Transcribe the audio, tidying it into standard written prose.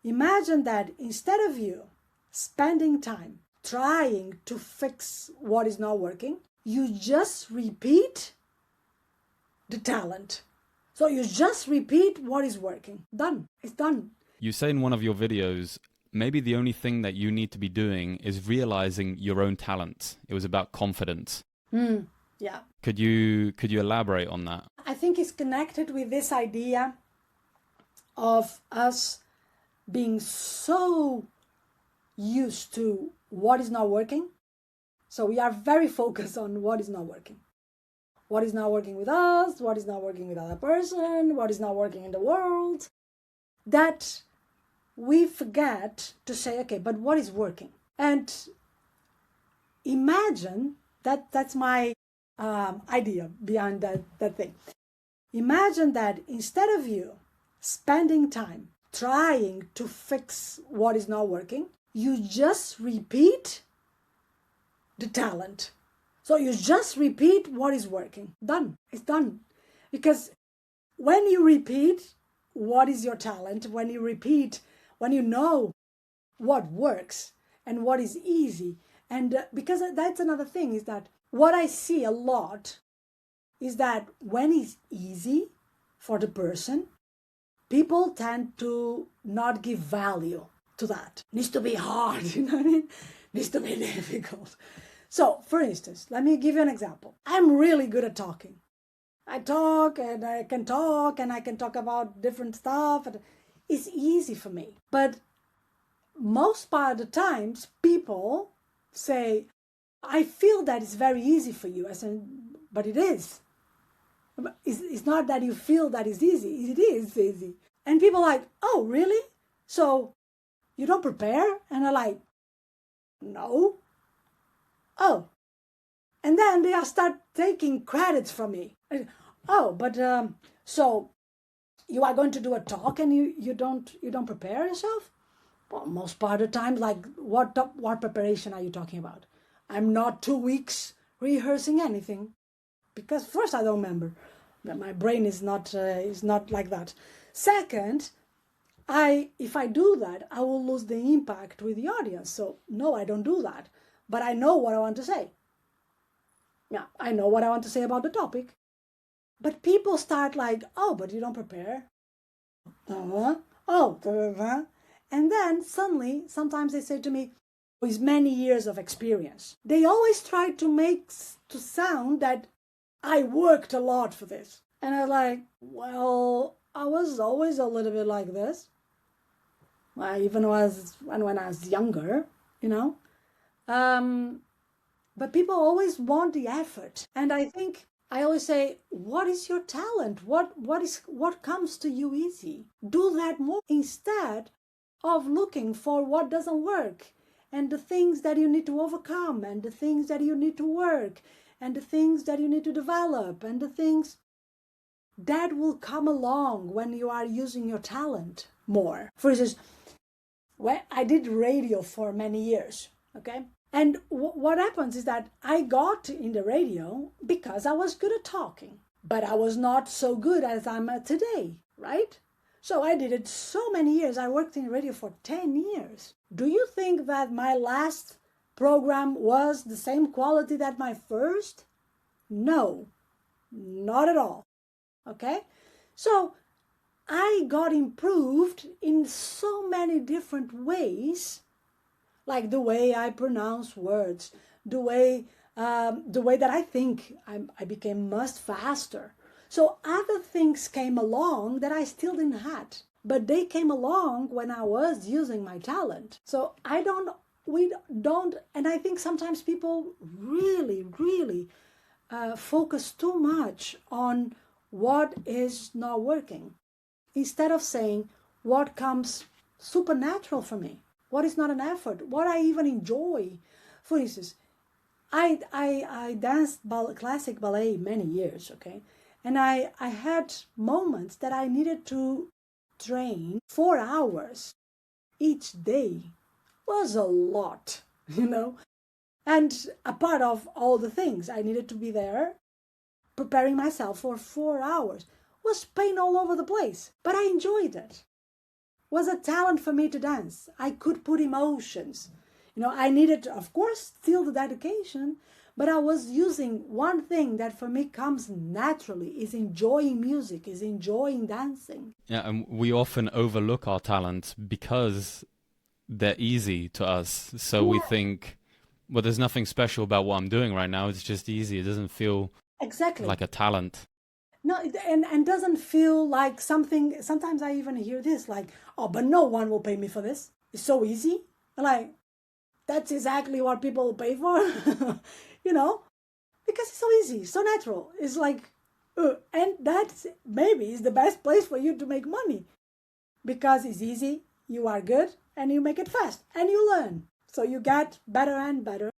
imagine that instead of you spending time trying to fix what is not working, you just repeat the talent. So you just repeat what is working. Done. It's done. You say in one of your videos, maybe the only thing that you need to be doing is realizing your own talent. It was about confidence. Yeah. Could you elaborate on that? I think it's connected with this idea of us being so used to what is not working. So we are very focused on what is not working. What is not working with us, what is not working with other person, what is not working in the world. That we forget to say, okay, but what is working? And imagine that's my idea behind that thing. Imagine that instead of you spending time trying to fix what is not working, you just repeat the talent. So you just repeat what is working. Done. It's done. Because when you repeat what is your talent, when you know what works and what is easy, and because that's another thing, is that what I see a lot is that when it's easy for the person, people tend to not give value to that. It needs to be hard, you know what I mean? It needs to be difficult. So, for instance, let me give you an example. I'm really good at talking. I talk and I can talk about different stuff. And it's easy for me. But most part of the times, people say, I feel that it's very easy for you. I said, but it is. It's not that you feel that it's easy. It is easy. And people are like, oh, really? So you don't prepare? And I'm like, no. Oh. And then they start taking credits from me. Oh, but so you are going to do a talk and you don't prepare yourself? Well, most part of the time, like what preparation are you talking about? I'm not 2 weeks rehearsing anything, because first I don't remember. My brain is not like that. Second, if I do that, I will lose the impact with the audience. So no, I don't do that. But I know what I want to say. Yeah, I know what I want to say about the topic. But people start like, oh, but you don't prepare. And then suddenly, sometimes they say to me, with many years of experience, they always try to make to sound that I worked a lot for this. And I'm like, well, I was always a little bit like this. Even when I was younger, you know. But people always want the effort. And I think I always say, what is your talent? What comes to you easy? Do that more instead of looking for what doesn't work and the things that you need to overcome and the things that you need to work and the things that you need to develop and the things that will come along when you are using your talent more. For instance, when I did radio for many years, okay? And what happens is that I got in the radio because I was good at talking, but I was not so good as I'm at today, right? So I did it so many years. I worked in radio for 10 years. Do you think that my last program was the same quality that my first? No, not at all. Okay? So I got improved in so many different ways, like the way I pronounce words, the way that I think. I became much faster. So other things came along that I still didn't have, but they came along when I was using my talent. So we don't, and I think sometimes people really, really focus too much on what is not working, instead of saying what comes supernatural for me, what is not an effort, what I even enjoy. For instance, I danced classic ballet many years, okay? And I had moments that I needed to train 4 hours each day. Was a lot, you know? And a part of all the things, I needed to be there preparing myself for 4 hours. Was pain all over the place, but I enjoyed it. was a talent for me to dance. I could put emotions. I needed, of course, still the dedication, but I was using one thing that for me comes naturally, is enjoying music, is enjoying dancing. Yeah, and we often overlook our talents because they're easy to us. So we think, well, there's nothing special about what I'm doing right now. It's just easy. It doesn't feel Exactly. like a talent. No, and doesn't feel like something. Sometimes I even hear this, like, oh, but no one will pay me for this. It's so easy. Like, that's exactly what people will pay for, because it's so easy, so natural. It's like, and that's maybe is the best place for you to make money, because it's easy, you are good, and you make it fast, and you learn. So you get better and better.